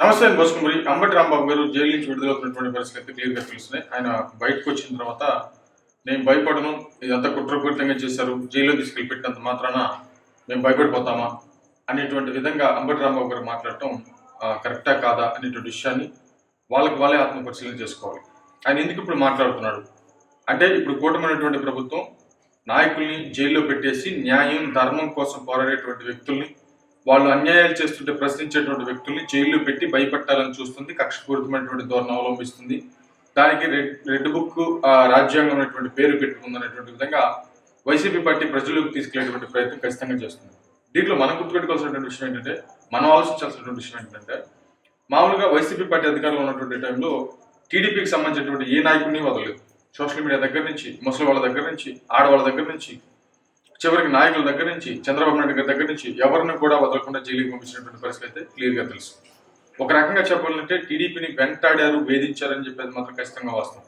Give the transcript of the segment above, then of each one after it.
నమస్తే అండి బస్కుమరి. అంబటి రాంబాబు గారు జైలు నుంచి విడుదలవుతున్నటువంటి పరిస్థితి అయితే క్లియర్గా తెలుస్తున్నాయి. ఆయన బయటకు వచ్చిన తర్వాత నేను భయపడను, ఇదంతా కుట్రపూరితంగా చేశారు, జైల్లో తీసుకెళ్లి పెట్టినంత మాత్రాన మేము భయపడిపోతామా అనేటువంటి విధంగా అంబటి రాంబాబు గారు మాట్లాడటం కరెక్టా కాదా అనేటువంటి విషయాన్ని వాళ్ళే ఆత్మపరిశీలన చేసుకోవాలి. ఆయన ఎందుకు ఇప్పుడు మాట్లాడుతున్నాడు అంటే, ఇప్పుడు కూటమైనటువంటి ప్రభుత్వం నాయకుల్ని జైల్లో పెట్టేసి న్యాయం ధర్మం కోసం పోరాడేటువంటి వ్యక్తుల్ని, వాళ్ళు అన్యాయాలు చేస్తుంటే ప్రశ్నించేటువంటి వ్యక్తుల్ని జైల్లో పెట్టి భయపెట్టాలని చూస్తుంది, కక్షపూరితమైనటువంటి ధోరణి అవలంబిస్తుంది. దానికి రెడ్ బుక్ రాజ్యాంగం అనేటువంటి పేరు పెట్టుకుందనేటువంటి విధంగా వైసీపీ పార్టీ ప్రజలకు తీసుకెళ్లేటువంటి ప్రయత్నం ఖచ్చితంగా చేస్తుంది. దీంట్లో మనం గుర్తుపెట్టుకోవాల్సినటువంటి విషయం ఏంటంటే, మనం ఆలోచించాల్సినటువంటి విషయం ఏంటంటే, మామూలుగా వైసీపీ పార్టీ అధికారంలో ఉన్నటువంటి టైంలో టీడీపీకి సంబంధించినటువంటి ఏ నాయకుడిని వదలలేదు. సోషల్ మీడియా దగ్గర నుంచి, ముసలి వాళ్ళ దగ్గర నుంచి, ఆడవాళ్ళ దగ్గర నుంచి, చివరికి నాయకుల దగ్గర నుంచి, చంద్రబాబు నాయుడు గారి దగ్గర నుంచి ఎవరిని కూడా వదలకుండా జైలుకి పంపించినటువంటి పరిస్థితి అయితే క్లియర్గా తెలుసు. ఒక రకంగా చెప్పాలంటే టీడీపీని వెంటాడారు, వేధించారని చెప్పేది మాత్రం ఖచ్చితంగా వాస్తవం.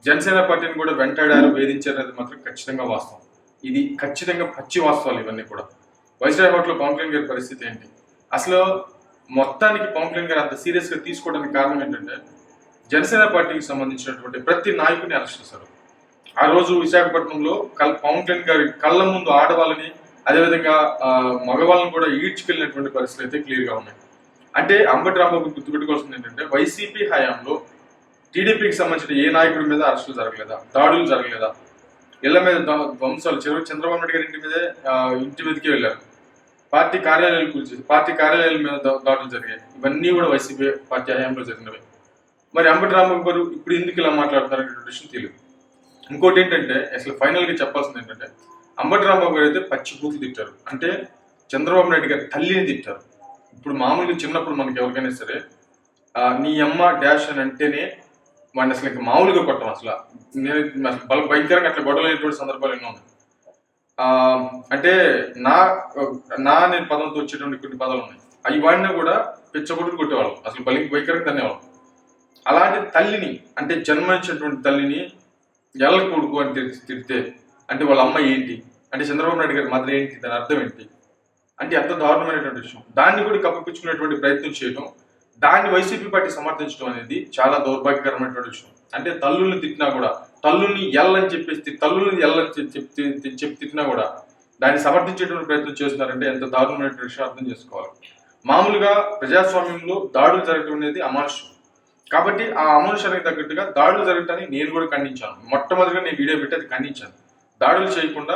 జనసేన పార్టీని కూడా వెంటాడారు, వేధించారు అనేది మాత్రం ఖచ్చితంగా వాస్తవం. ఇది ఖచ్చితంగా పచ్చి వాస్తవాలు ఇవన్నీ కూడా. వైస్రాయ్ హోటల్లో పవన్ కళ్యాణ్ గారి పరిస్థితి ఏంటి? అసలు మొత్తానికి పవన్ కళ్యాణ్ గారు అంత సీరియస్గా తీసుకోవడానికి కారణం ఏంటంటే, జనసేన పార్టీకి సంబంధించినటువంటి ప్రతి నాయకుడిని అరెస్ట్ చేశారు. ఆ రోజు విశాఖపట్నంలో పవన్ కళ్యాణ్ గారి కళ్ళ ముందు ఆడవాళ్ళని, అదేవిధంగా మగవాళ్ళని కూడా ఈడ్చుకెళ్ళినటువంటి పరిస్థితులు అయితే క్లియర్గా ఉన్నాయి. అంటే అంబటి రాంబాబు గుర్తుపెట్టుకోవాల్సింది ఏంటంటే, వైసీపీ హయాంలో టీడీపీకి సంబంధించిన ఏ నాయకుడి మీద అరెస్టులు జరగలేదా, దాడులు జరగలేదా, ఇళ్ల మీద ధ్వంసాలు, చివరికి చంద్రబాబు నాయుడు గారి ఇంటి మీదకే వెళ్ళారు, పార్టీ కార్యాలయాలు కూల్చేసి పార్టీ కార్యాలయాల మీద దాడులు జరిగాయి. ఇవన్నీ కూడా వైసీపీ పార్టీ హయాంలో జరిగినవి. మరి అంబటి రాంబాబు గారు ఇప్పుడు ఎందుకు ఇలా మాట్లాడుతున్నారనే విషయం తెలియదు. ఇంకోటి ఏంటంటే, అసలు ఫైనల్గా చెప్పాల్సింది ఏంటంటే, అంబటి రాంబాబు గారు అయితే పచ్చి బూతులు తిట్టారు. అంటే చంద్రబాబు నాయుడు గారి తల్లిని తిట్టారు. ఇప్పుడు మామూలుగా చిన్నప్పుడు మనకి ఎవరికైనా సరే నీ అమ్మ డాష్ అని అంటేనే వాడిని అసలు ఇంకా మామూలుగా కొట్టం. అసలు నేను భయంకరంగా అట్లా గొడవలైనటువంటి సందర్భాలు ఎన్నో ఉన్నాయి. అంటే నేను పదంతో వచ్చేటువంటి కొన్ని పదాలు ఉన్నాయి. అవి వాడిని కూడా పిచ్చగొట్టుకు కొట్టేవాళ్ళం, అసలు భయంకరంగా తనేవాళ్ళం. అలాంటి తల్లిని, అంటే జన్మనిచ్చినటువంటి తల్లిని ఎల్ల కొడుకు అని తిడితే అంటే వాళ్ళ అమ్మ ఏంటి, అంటే చంద్రబాబు నాయుడు గారి మదర్ ఏంటి, దాని అర్థం ఏంటి అంటే ఎంత దారుణమైనటువంటి విషయం. దాన్ని కూడా కప్పిపుచ్చుకునేటువంటి ప్రయత్నం చేయడం, దాన్ని వైసీపీ పార్టీ సమర్థించడం అనేది చాలా దౌర్భాగ్యకరమైనటువంటి విషయం. అంటే తల్లుల్ని తిట్టినా కూడా, తల్లుల్ని ఎల్లని చెప్పి తిట్టినా కూడా దాన్ని సమర్థించేటువంటి ప్రయత్నం చేస్తున్నారంటే ఎంత దారుణమైనటువంటి విషయం అర్థం చేసుకోవాలి. మామూలుగా ప్రజాస్వామ్యంలో దాడులు జరగడం అనేది అమానుష్యం. కాబట్టి ఆ అమానుషానికి తగ్గట్టుగా దాడులు జరగటాన్ని నేను కూడా ఖండించాను. మొట్టమొదటిగా నేను వీడియో పెట్టి అది ఖండించాను. దాడులు చేయకుండా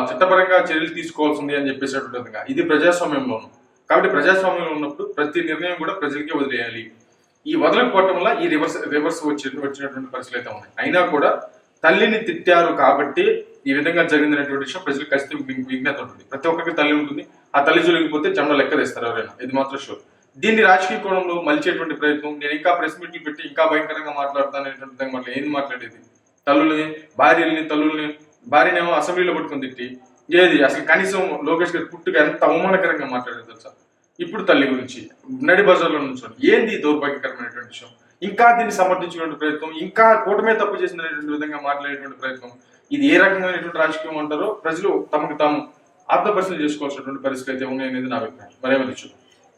చట్టపరంగా చర్యలు తీసుకోవాల్సింది అని చెప్పేసేటువంటి విధంగా ఇది ప్రజాస్వామ్యంలోను. కాబట్టి ప్రజాస్వామ్యంలో ఉన్నప్పుడు ప్రతి నిర్ణయం కూడా ప్రజలకే వదిలేయాలి. ఈ వదలకపోవటం వల్ల ఈ రివర్స్ వచ్చినటువంటి పరిస్థితులు అయితే ఉన్నాయి. అయినా కూడా తల్లిని తిట్టారు కాబట్టి ఈ విధంగా జరిగిందనేటువంటి విషయం ప్రజలకు ఖచ్చితంగా విజ్ఞత ఉంటుంది. ప్రతి ఒక్కరికి తల్లి ఉంటుంది. ఆ తల్లి జొలిగిపోతే జమ్మ లెక్క తెస్తారు ఎవరైనా, ఇది మాత్రం షూర్. దీన్ని రాజకీయ కోణంలో మలిచేటువంటి ప్రయత్నం, నేను ఇంకా ప్రెస్ మీట్లు పెట్టి ఇంకా భయంకరంగా మాట్లాడతాననేటువంటి మాట ఏం మాట్లాడేది? తల్లుల్ని, భార్యనేమో అసెంబ్లీలో పట్టుకుని తిట్టి ఏది అసలు కనీసం లోకేష్ గారి పుట్టుక ఎంత అవమానకరంగా మాట్లాడేది తెలుసా? ఇప్పుడు తల్లి గురించి నడి బజార్లో నుంచోండి, ఏంది దౌర్భాగ్యకరమైనటువంటి విషయం? ఇంకా దీన్ని సమర్థించుకునే ప్రయత్నం, ఇంకా కూటమే తప్పు చేసినటువంటి విధంగా మాట్లాడేటువంటి ప్రయత్నం, ఇది ఏ రకమైనటువంటి రాజకీయం అంటారో ప్రజలు తమకు తాము ఆత్మపరిశీలన చేసుకోవాల్సినటువంటి పరిస్థితి అయితే ఉన్నాయనేది నా అభిప్రాయం. మరేమో